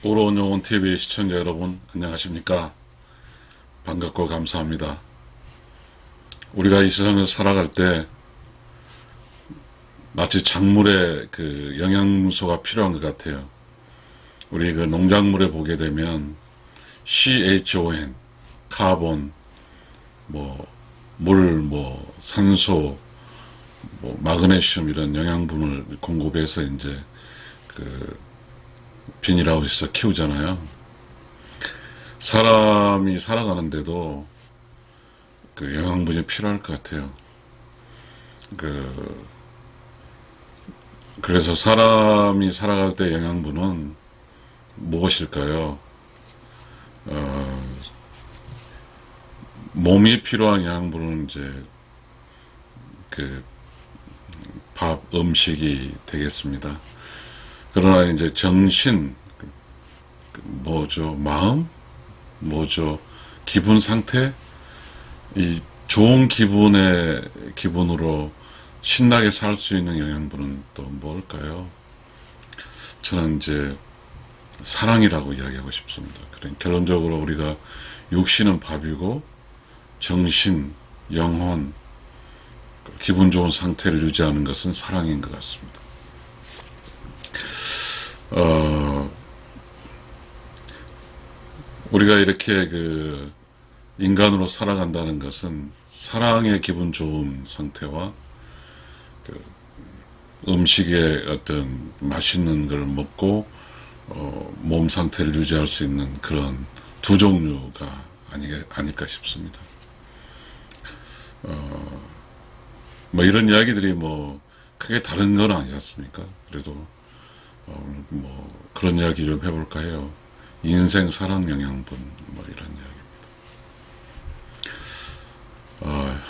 오로온 영혼TV 시청자 여러분, 안녕하십니까? 반갑고 감사합니다. 우리가 이 세상에서 살아갈 때 마치 작물에 영양소가 필요한 것 같아요. 우리 농작물에 보게 되면 CHON, 카본, 물, 산소, 마그네슘 이런 영양분을 공급해서 이제 비닐하우스에서 키우잖아요. 사람이 살아가는데도 영양분이 필요할 것 같아요. 그래서 사람이 살아갈 때 영양분은 무엇일까요? 몸이 필요한 영양분은 이제 밥, 음식이 되겠습니다. 그러나 이제 정신, 마음? 기분 상태? 이 좋은 기분으로 신나게 살 수 있는 영양분은 또 뭘까요? 저는 이제 사랑이라고 이야기하고 싶습니다. 그러니까 결론적으로 우리가 육신은 밥이고 정신, 영혼, 기분 좋은 상태를 유지하는 것은 사랑인 것 같습니다. 우리가 이렇게 인간으로 살아간다는 것은 사랑의 기분 좋은 상태와 음식의 어떤 맛있는 걸 먹고 몸 상태를 유지할 수 있는 그런 두 종류가 아닐까 싶습니다. 이런 이야기들이 크게 다른 건 아니지 않습니까? 그래도 그런 이야기 좀 해볼까 해요. 인생 사랑 영양분 이런 이야기입니다.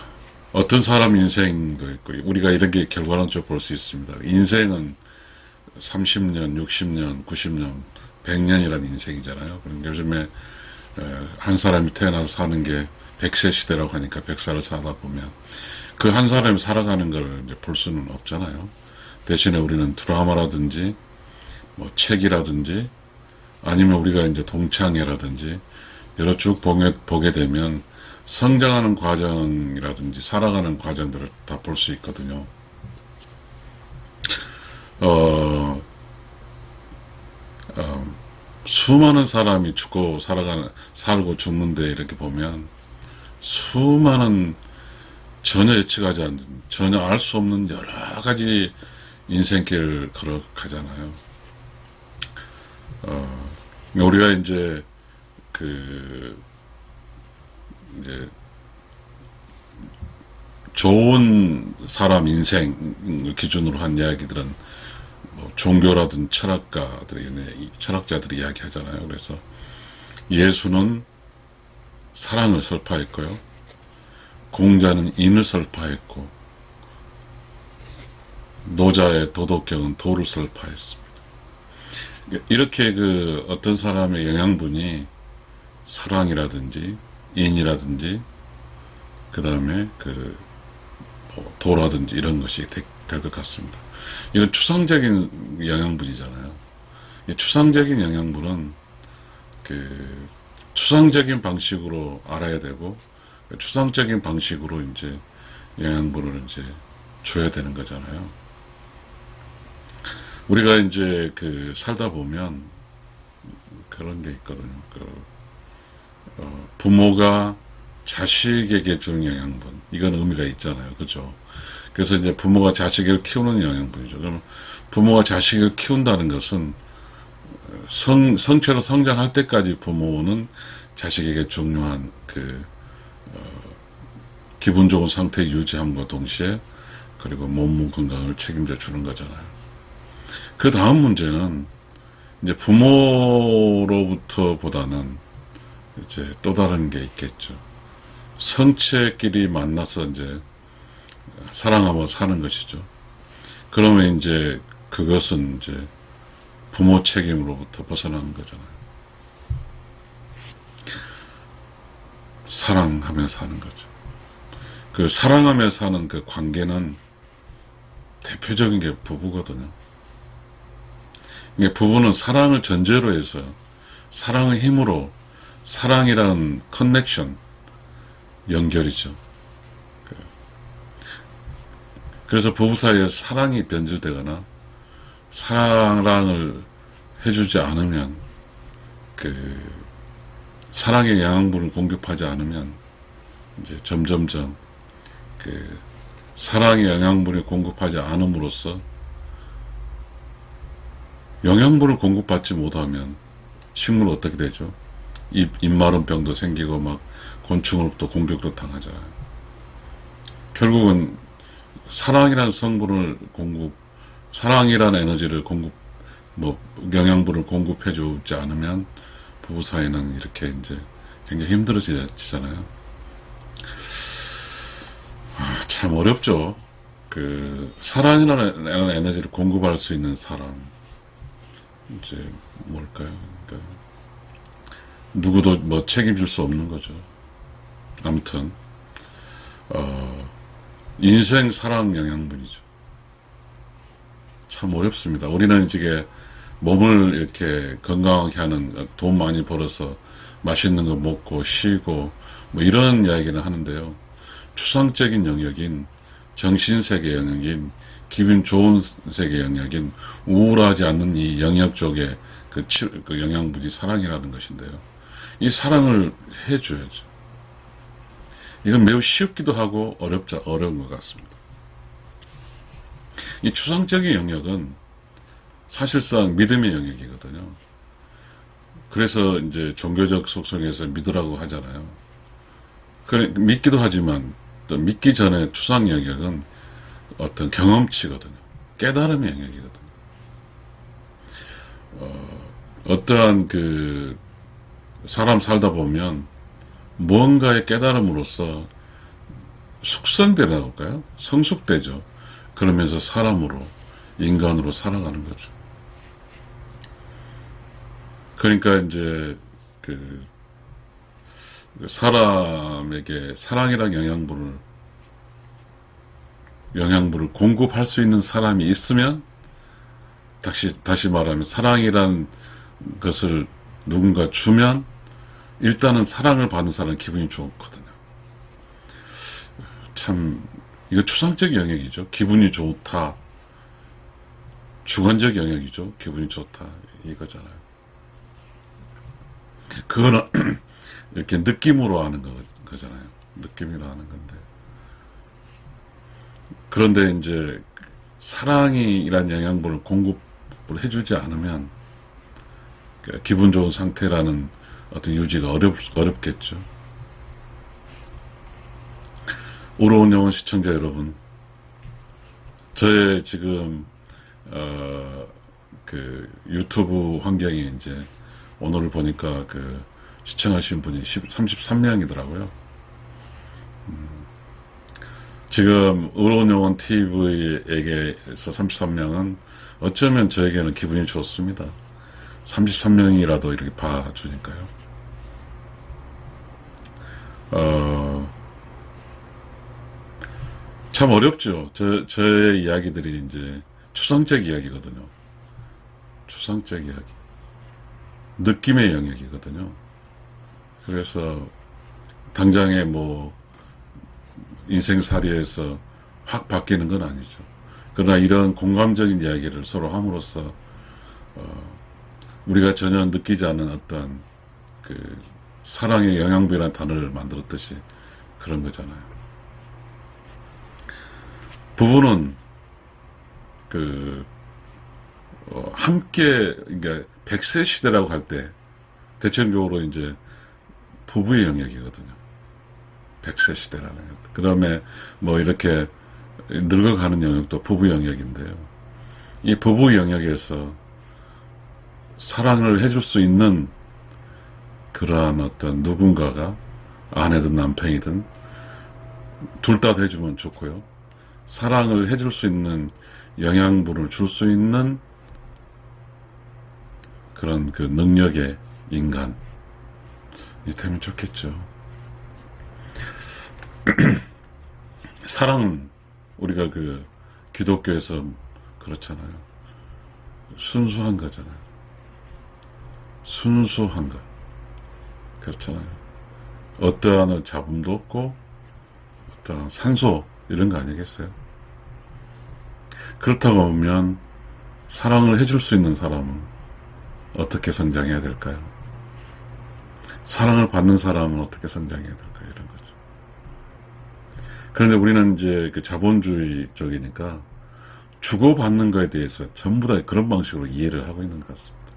어떤 사람 인생도 있고 우리가 이런 게 결과론적으로 볼 수 있습니다. 인생은 30년, 60년, 90년, 100년이라는 인생이잖아요. 그러니까 요즘에 한 사람이 태어나서 사는 게 100세 시대라고 하니까 100살을 살다 보면 그 한 사람이 살아가는 걸 이제 볼 수는 없잖아요. 대신에 우리는 드라마라든지 책이라든지 아니면 우리가 이제 동창회라든지 여러 쭉 보게 되면 성장하는 과정이라든지 살아가는 과정들을 다 볼 수 있거든요. 수많은 사람이 살고 죽는데 이렇게 보면 수많은 전혀 예측하지 않는, 전혀 알 수 없는 여러 가지 인생길을 걸어가잖아요. 우리가 이제 좋은 사람 인생을 기준으로 한 이야기들은 종교라든 철학자들이 이야기하잖아요. 그래서 예수는 사랑을 설파했고요. 공자는 인을 설파했고 노자의 도덕경은 도를 설파했습니다. 이렇게 어떤 사람의 영양분이 사랑이라든지 인이라든지 그 다음에 도라든지 이런 것이 될 것 같습니다. 이건 추상적인 영양분이잖아요. 추상적인 영양분은 추상적인 방식으로 알아야 되고 추상적인 방식으로 이제 영양분을 이제 줘야 되는 거잖아요. 우리가 이제 살다 보면 그런 게 있거든요. 부모가 자식에게 주는 영양분, 이건 의미가 있잖아요. 그죠? 그래서 이제 부모가 자식을 키우는 영양분이죠. 그럼 부모가 자식을 키운다는 것은 성체로 성장할 때까지 부모는 자식에게 중요한 기분 좋은 상태 유지함과 동시에 그리고 몸 건강을 책임져 주는 거잖아요. 그 다음 문제는 이제 부모로부터 보다는 이제 또 다른 게 있겠죠. 성체끼리 만나서 이제 사랑하며 사는 것이죠. 그러면 이제 그것은 이제 부모 책임으로부터 벗어나는 거잖아요. 사랑하며 사는 거죠. 사랑하며 사는 관계는 대표적인 게 부부거든요. 이게 부부는 사랑을 전제로 해서 사랑의 힘으로 사랑이라는 커넥션 연결이죠. 그래서 부부 사이에 사랑이 변질되거나 사랑을 해주지 않으면 사랑의 영양분을 공급하지 않으면 이제 점점점 사랑의 영양분을 공급하지 않음으로써 영양분을 공급받지 못하면 식물은 어떻게 되죠? 입마른 병도 생기고 막 곤충으로부터 공격도 당하잖아요. 결국은 사랑이라는 성분을 사랑이라는 에너지를 영양분을 공급해 주지 않으면 부부 사이는 이렇게 이제 굉장히 힘들어지잖아요. 참 어렵죠. 사랑이라는 에너지를 공급할 수 있는 사람. 이제 뭘까요? 그러니까 누구도 뭐 책임질 수 없는 거죠. 아무튼 인생 사랑 영양분이죠. 참 어렵습니다. 우리는 이제 몸을 이렇게 건강하게 하는, 돈 많이 벌어서 맛있는 거 먹고 쉬고 뭐 이런 이야기는 하는데요. 추상적인 영역인 정신세계 영역인 기분 좋은 세계 영역인 우울하지 않는 이 영역 쪽에 그 영양분이 사랑이라는 것인데요. 이 사랑을 해줘야죠. 이건 매우 쉽기도 하고 어려운 것 같습니다. 이 추상적인 영역은 사실상 믿음의 영역이거든요. 그래서 이제 종교적 속성에서 믿으라고 하잖아요. 믿기도 하지만 또 믿기 전에 추상 영역은 어떤 경험치거든요. 깨달음의 영역이거든요. 어떠한 사람 살다 보면 무언가의 깨달음으로써 숙성되나 볼까요? 성숙되죠. 그러면서 사람으로, 인간으로 살아가는 거죠. 그러니까 이제 사람에게 사랑이란 영양분을 공급할 수 있는 사람이 있으면, 다시 말하면 사랑이란 것을 누군가 주면 일단은 사랑을 받는 사람은 기분이 좋거든요. 참 이거 추상적 영역이죠. 기분이 좋다. 주관적 영역이죠. 기분이 좋다. 이거잖아요. 그거는 이렇게 느낌으로 하는 거잖아요. 느낌으로 하는 건데. 그런데 이제 사랑이란 영양분을 공급을 해주지 않으면 기분 좋은 상태라는 어떤 유지가 어렵겠죠. 우러운 영혼 시청자 여러분, 저의 지금 유튜브 환경이 이제 오늘을 보니까 시청하신 분이 33명이더라고요. 지금 우러운 영혼 TV에게서 33명은 어쩌면 저에게는 기분이 좋습니다. 33명이라도 이렇게 봐주니까요. 참 어렵죠. 저의 이야기들이 이제 추상적 이야기거든요. 추상적 이야기. 느낌의 영역이거든요. 그래서 당장에 인생살이에서 확 바뀌는 건 아니죠. 그러나 이런 공감적인 이야기를 서로 함으로써 우리가 전혀 느끼지 않는 어떤 사랑의 영양분이라는 단어를 만들었듯이 그런 거잖아요. 부부는 함께, 그러니까 100세 시대라고 할 때 대체적으로 이제 부부의 영역이거든요. 100세 시대라는 것. 그 다음에 이렇게 늙어가는 영역도 부부 영역인데요. 이 부부 영역에서 사랑을 해줄 수 있는 그러한 어떤 누군가가, 아내든 남편이든 둘 다 해주면 좋고요. 사랑을 해줄 수 있는, 영양분을 줄 수 있는 그런 능력의 인간이 되면 좋겠죠. 사랑은 우리가 기독교에서 그렇잖아요. 순수한 거잖아요. 순수한 거. 그렇잖아요. 어떠한 잡음도 없고, 어떠한 산소, 이런 거 아니겠어요? 그렇다고 하면, 사랑을 해줄 수 있는 사람은 어떻게 성장해야 될까요? 사랑을 받는 사람은 어떻게 성장해야 될까요? 이런 거죠. 그런데 우리는 이제 그 자본주의 쪽이니까, 주고받는 거에 대해서 전부 다 그런 방식으로 이해를 하고 있는 것 같습니다.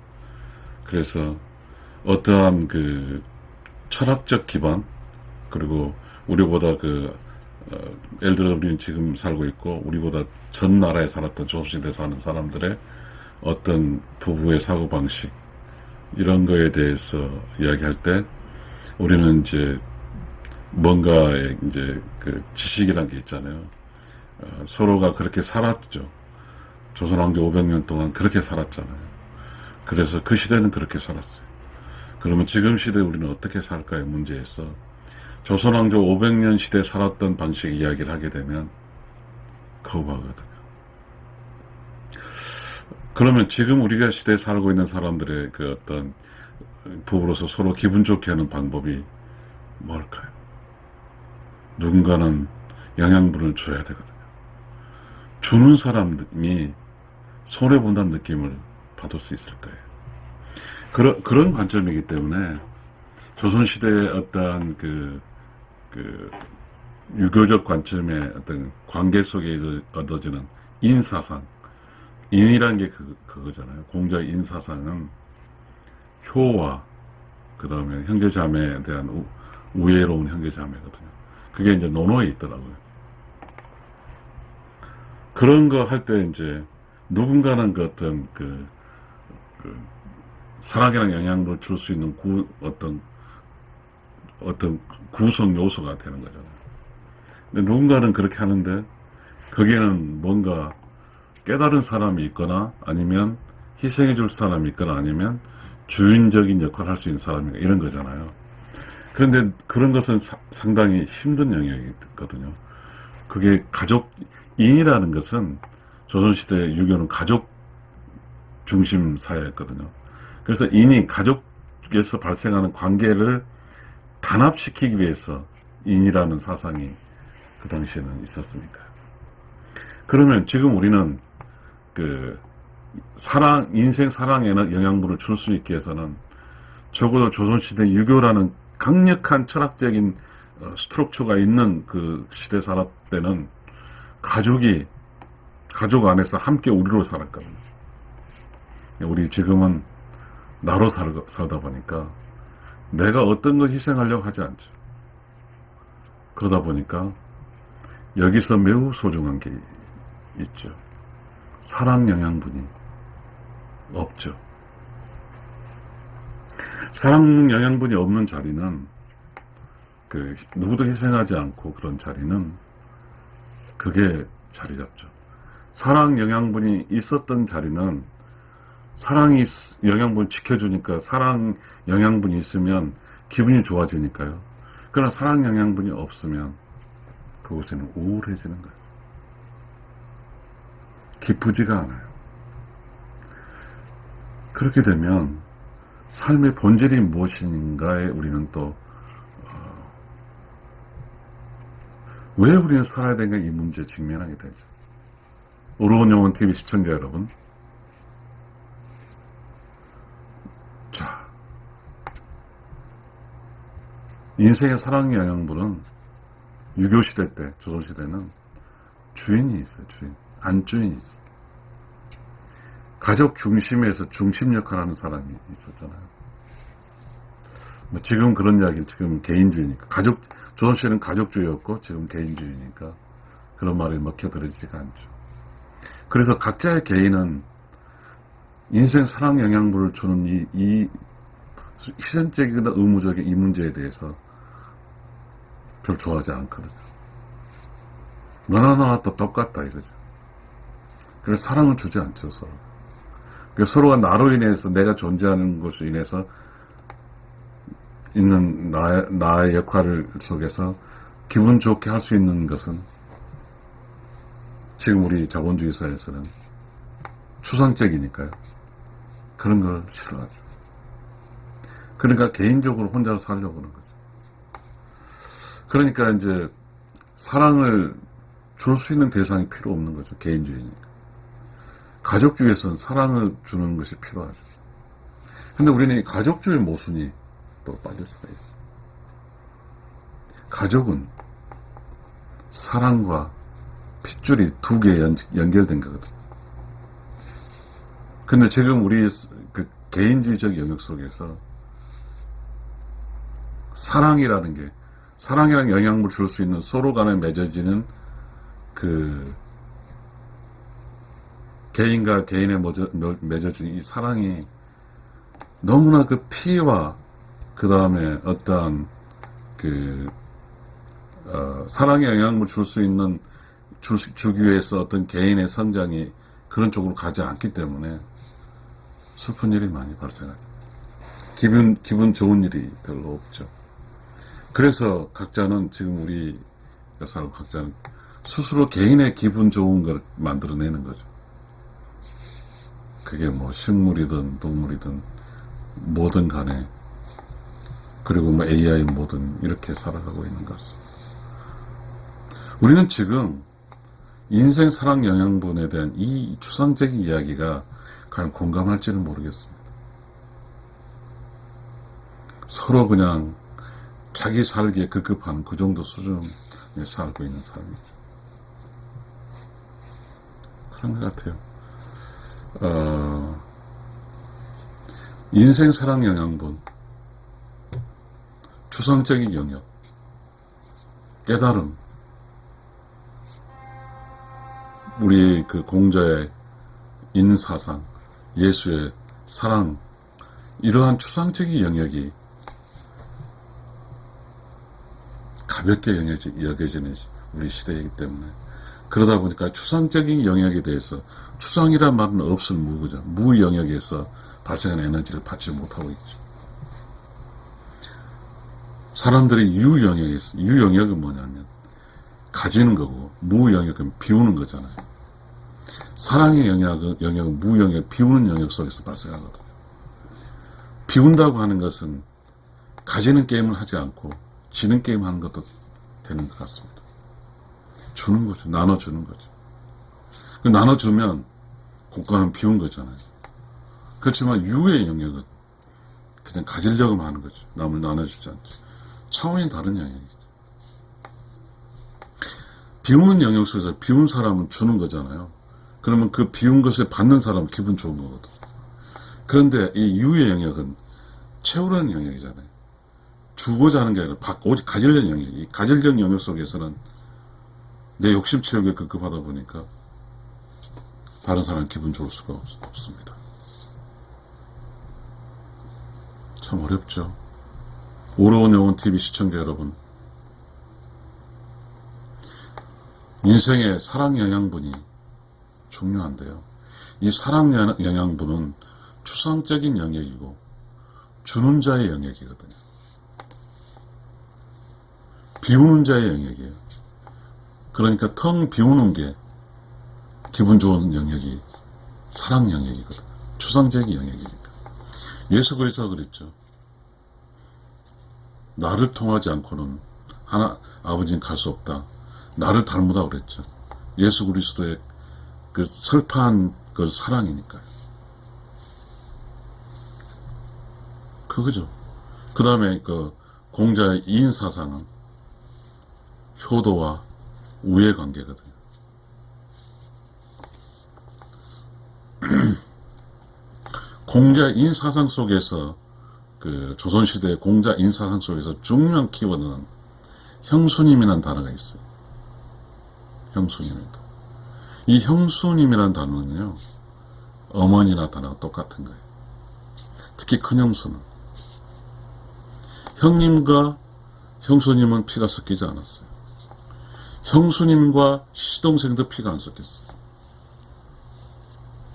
그래서 어떠한 그 철학적 기반, 그리고 우리보다 예를 들어 우리는 지금 살고 있고 우리보다 전 나라에 살았던 조선시대에 사는 사람들의 어떤 부부의 사고방식, 이런 거에 대해서 이야기할 때 우리는 이제 뭔가의 이제 그 지식이란 게 있잖아요. 서로가 그렇게 살았죠. 조선왕조 500년 동안 그렇게 살았잖아요. 그래서 그 시대는 그렇게 살았어요. 그러면 지금 시대 우리는 어떻게 살까의 문제에서 조선왕조 500년 시대에 살았던 방식 이야기를 하게 되면 거부하거든요. 그러면 지금 우리가 시대에 살고 있는 사람들의 그 어떤 부부로서 서로 기분 좋게 하는 방법이 뭘까요? 누군가는 영양분을 줘야 되거든요. 주는 사람이 손해본다는 느낌을 받을 수 있을 거예요. 그런 관점이기 때문에 조선시대의 어떠한 유교적 관점의 어떤 관계 속에 얻어지는 인사상, 인이라는 게 그거잖아요. 공자의 인사상은 효와 그 다음에 형제자매에 대한 우애로운 형제자매거든요. 그게 이제 논어에 있더라고요. 그런 거 할 때 이제 누군가는 어떤 사랑이랑 영향을 줄 수 있는 어떤 구성 요소가 되는 거잖아요. 근데 누군가는 그렇게 하는데 거기에는 뭔가 깨달은 사람이 있거나 아니면 희생해 줄 사람이 있거나 아니면 주인적인 역할을 할 수 있는 사람이 이런 거잖아요. 그런데 그런 것은 상당히 힘든 영역이거든요. 그게 인이라는 것은 조선시대 유교는 가족 중심 사회였거든요. 그래서 인이 가족에서 발생하는 관계를 단합시키기 위해서 인이라는 사상이 그 당시에는 있었으니까요. 그러면 지금 우리는 인생 사랑에 영양분을 줄 수 있게 해서는 적어도 조선시대 유교라는 강력한 철학적인 스트럭처가 있는 그 시대 살았 때는 가족 안에서 함께 우리로 살았거든요. 우리 지금은 나로 살다 보니까 내가 어떤 걸 희생하려고 하지 않죠. 그러다 보니까 여기서 매우 소중한 게 있죠. 사랑 영양분이 없죠. 사랑 영양분이 없는 자리는 누구도 희생하지 않고 그런 자리는 그게 자리 잡죠. 사랑 영양분이 있었던 자리는 사랑이 영양분 지켜주니까 사랑 영양분이 있으면 기분이 좋아지니까요. 그러나 사랑 영양분이 없으면 그곳에는 우울해지는 거예요. 기쁘지가 않아요. 그렇게 되면 삶의 본질이 무엇인가에 우리는 또 왜 우리는 살아야 되는가 이 문제에 직면하게 되죠. 어려운 영혼 TV 시청자 여러분, 자, 인생의 사랑 영양분은 유교시대 때, 조선시대는 주인이 있어요. 안주인이 있어요. 가족 중심에서 중심 역할을 하는 사람이 있었잖아요. 지금 그런 이야기, 지금 개인주의니까. 조선시대는 가족주의였고, 지금 개인주의니까 그런 말이 먹혀들어지지가 않죠. 그래서 각자의 개인은 인생 사랑 영양분을 주는 이 희생적이거나 의무적인 이 문제에 대해서 별 좋아하지 않거든요. 너나 나나 또 똑같다 이거죠. 그래서 사랑을 주지 않죠, 서로. 그래서 서로가 나로 인해서 내가 존재하는 것으로 인해서 있는 나의 역할을 속에서 기분 좋게 할 수 있는 것은 지금 우리 자본주의 사회에서는 추상적이니까요. 그런 걸 싫어하죠. 그러니까 개인적으로 혼자 살려고 하는 거죠. 그러니까 이제 사랑을 줄 수 있는 대상이 필요 없는 거죠. 개인주의니까. 가족주의에서는 사랑을 주는 것이 필요하죠. 근데 우리는 이 가족주의 모순이 또 빠질 수가 있어. 가족은 사랑과 핏줄이 두 개 연결된 거거든. 근데 지금 우리 그 개인주의적 영역 속에서 사랑이라는 게, 사랑이라는 영향을 줄 수 있는 서로 간에 맺어지는 그 개인과 개인에 맺어지는 이 사랑이 너무나 그 피와 그 다음에 어떠한 그 사랑의 영향을 줄 수 있는 주기 위해서 어떤 개인의 성장이 그런 쪽으로 가지 않기 때문에 슬픈 일이 많이 발생하죠. 기분 좋은 일이 별로 없죠. 그래서 각자는 지금 우리가 살고 각자는 스스로 개인의 기분 좋은 걸 만들어내는 거죠. 그게 뭐 식물이든 동물이든 뭐든 간에, 그리고 뭐 AI 뭐든 이렇게 살아가고 있는 것 같습니다. 우리는 지금 인생 사랑 영양분에 대한 이 추상적인 이야기가 과연 공감할지는 모르겠습니다. 서로 그냥 자기 살기에 급급한 그 정도 수준에 살고 있는 삶이죠. 그런 것 같아요. 인생 사랑 영양분, 추상적인 영역, 깨달음, 우리 그 공자의 인사상, 예수의 사랑, 이러한 추상적인 영역이 가볍게 여겨지는 우리 시대이기 때문에, 그러다 보니까 추상적인 영역에 대해서, 추상이란 말은 없을 무거죠. 무 영역에서 발생하는 에너지를 받지 못하고 있죠. 사람들이 유 영역은 뭐냐면 가지는 거고, 무 영역은 비우는 거잖아요. 사랑의 영역은 무 영역, 비우는 영역 속에서 발생하거든요. 비운다고 하는 것은 가지는 게임을 하지 않고 지는 게임 하는 것도 되는 것 같습니다. 주는 거죠. 나눠주는 거죠. 나눠주면 고가는 비운 거잖아요. 그렇지만 유의 영역은 그냥 가지려고만 하는 거죠. 남을 나눠주지 않죠. 차원이 다른 영역이죠. 비우는 영역 속에서 비운 사람은 주는 거잖아요. 그러면 그 비운 것을 받는 사람은 기분 좋은 거거든. 그런데 이 유의 영역은 채우려는 영역이잖아요. 주고자 하는 게 아니라 오직 가지려는 영역. 이 가지려는 영역 속에서는 내 욕심 채우기에 급급하다 보니까 다른 사람 기분 좋을 수가 없습니다. 참 어렵죠. 오로운 영혼 TV 시청자 여러분, 인생의 사랑 영양분이 중요한데요. 이 사랑 영양분은 추상적인 영역이고 주는 자의 영역이거든요. 비우는 자의 영역이에요. 그러니까 텅 비우는 게 기분 좋은 영역이 사랑 영역이거든요. 추상적인 영역이니까. 예수 그리스도가 그랬죠. 나를 통하지 않고는 아버지는 갈 수 없다. 나를 닮으다 그랬죠. 예수 그리스도의 그 설파한 그 사랑이니까요. 그거죠. 그 다음에 그 공자의 이인사상은 효도와 우애 관계거든요. 공자의 인사상 속에서, 그 조선시대의 공자 인사상 속에서 중요한 키워드는 형수님이라는 단어가 있어요. 형수님입니다. 이 형수님이라는 단어는요, 어머니나 단어가 똑같은 거예요. 특히 큰 형수는. 형님과 형수님은 피가 섞이지 않았어요. 형수님과 시동생도 피가 안 섞였어요.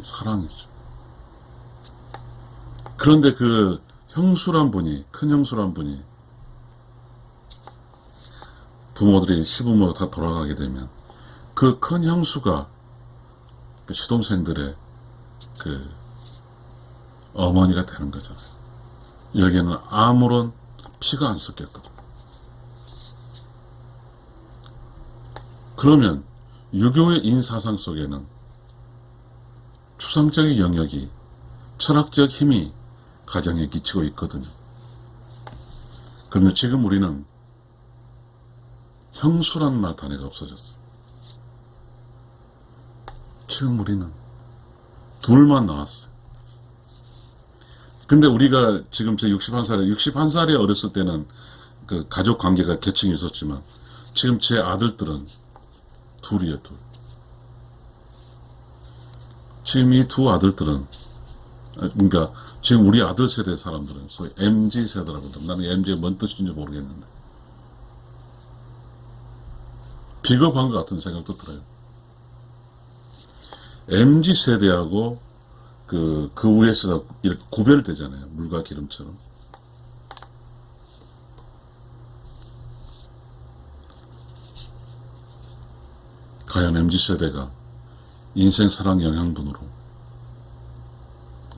사랑이죠. 그런데 그 형수란 분이, 큰 형수란 분이 부모들이, 시부모가 다 돌아가게 되면 그 큰 형수가 그 시동생들의 그 어머니가 되는 거잖아요. 여기에는 아무런 피가 안 섞였거든. 그러면 유교의 인사상 속에는 추상적인 영역이, 철학적 힘이 가정에 끼치고 있거든요. 그런데 지금 우리는 형수란 말 단어가 없어졌어. 지금 우리는 둘만 나왔어요. 근데 우리가 지금 제 61살에 어렸을 때는 그 가족 관계가 계층이 있었지만 지금 제 아들들은 둘이에요, 둘. 지금 이 두 아들들은, 그러니까 지금 우리 아들 세대 사람들은 소위 MZ 세대라고 합니다. 나는 MZ가 뭔 뜻인지 모르겠는데 비겁한 것 같은 생각도 들어요. MZ 세대하고 그 위에서 이렇게 구별되잖아요. 물과 기름처럼. 과연 MZ 세대가 인생 사랑 영양분으로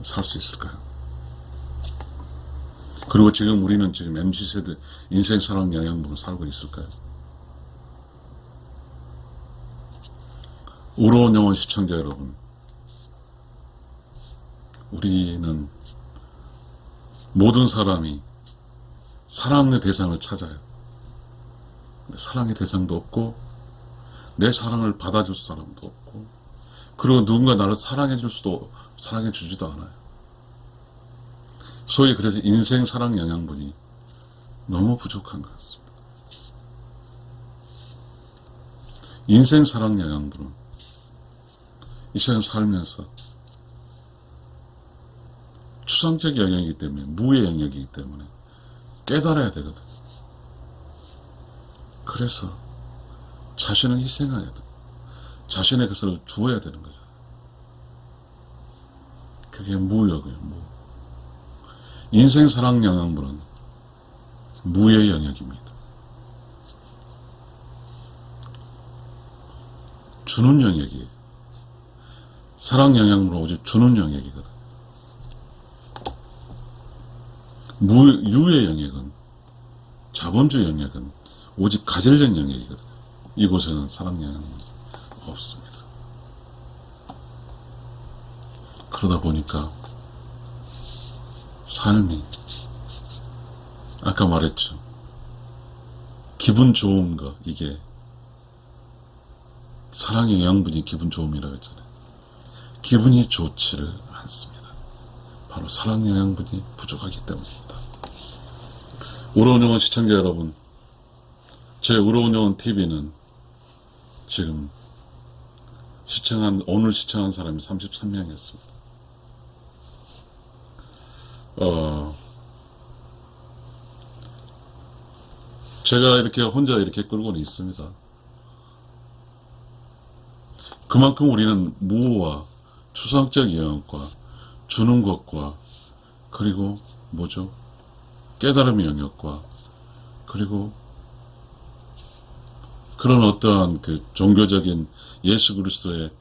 살 수 있을까요? 그리고 지금 우리는 지금 MZ 세대 인생 사랑 영양분으로 살고 있을까요? 우러운 영혼 시청자 여러분, 우리는 모든 사람이 사랑의 대상을 찾아요. 사랑의 대상도 없고 내 사랑을 받아줄 사람도 없고, 그리고 누군가 나를 사랑해 주지도 않아요. 소위 그래서 인생 사랑 영양분이 너무 부족한 것 같습니다. 인생 사랑 영양분은 이 세상 살면서 추상적 영역이기 때문에, 무의 영역이기 때문에 깨달아야 되거든. 그래서 자신을 희생해야 돼. 자신의 것을 주어야 되는 거죠. 그게 무역이에요, 무. 인생 사랑 영양분은 무의 영역입니다. 주는 영역이에요. 사랑 영양분은 오직 주는 영역이거든. 유의 영역은, 자본주의 영역은 오직 가지려는 영역이거든. 이곳에는 사랑 영향은 없습니다. 그러다 보니까 삶이, 아까 말했죠. 기분 좋은 거, 이게 사랑의 영양분이 기분 좋음이라고 했잖아요. 기분이 좋지를 않습니다. 바로 사랑 영양분이 부족하기 때문입니다. 우러운 영혼 시청자 여러분, 제 우러운 영혼 TV는 지금 오늘 시청한 사람이 33명이었습니다. 제가 이렇게 혼자 이렇게 끌고는 있습니다. 그만큼 우리는 무와 추상적 영역과 주는 것과, 그리고 뭐죠? 깨달음의 영역과, 그리고 그런 어떠한 그 종교적인 예수 그리스도의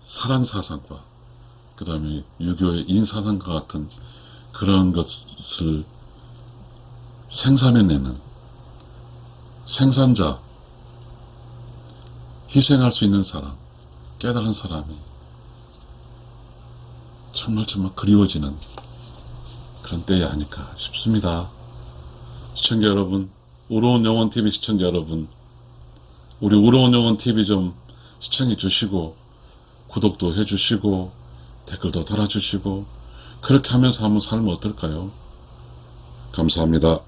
사랑 사상과, 그 다음에 유교의 인사상과 같은 그런 것을 생산해내는 생산자, 희생할 수 있는 사람, 깨달은 사람이 정말 그리워지는 그런 때이 아닐까 싶습니다. 시청자 여러분, 우러운 영혼 TV 시청자 여러분, 우리 우러운 영혼 TV 좀 시청해 주시고, 구독도 해 주시고, 댓글도 달아주시고, 그렇게 하면서 한번 살면 어떨까요? 감사합니다.